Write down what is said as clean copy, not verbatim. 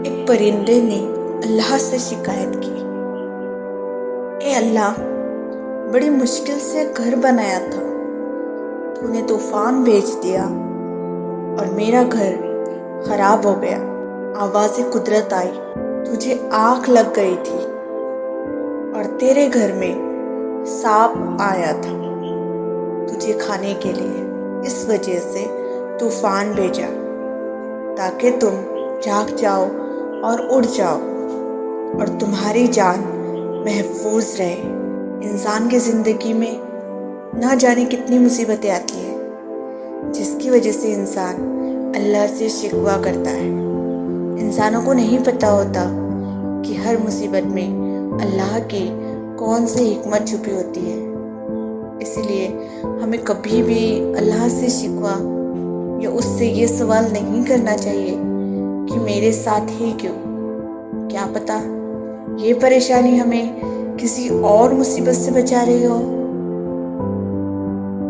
ایک پرندے نے اللہ سے شکایت کی، اے اللہ، بڑی مشکل سے گھر بنایا تھا، تو نے طوفان بھیج دیا اور میرا گھر خراب ہو گیا۔ آواز قدرت آئی، تجھے آگ لگ گئی تھی اور تیرے گھر میں سانپ آیا تھا تجھے کھانے کے لیے، اس وجہ سے طوفان بھیجا تاکہ تم جاگ جاؤ اور اڑ جاؤ اور تمہاری جان محفوظ رہے۔ انسان کی زندگی میں نہ جانے کتنی مصیبتیں آتی ہیں جس کی وجہ سے انسان اللہ سے شکوہ کرتا ہے۔ انسانوں کو نہیں پتہ ہوتا کہ ہر مصیبت میں اللہ کی کون سی حکمت چھپی ہوتی ہے۔ اسی لیے ہمیں کبھی بھی اللہ سے شکوہ یا اس سے یہ سوال نہیں کرنا چاہیے کہ میرے ساتھ ہی کیوں، کیا پتہ یہ پریشانی ہمیں کسی اور مصیبت سے بچا رہی ہو۔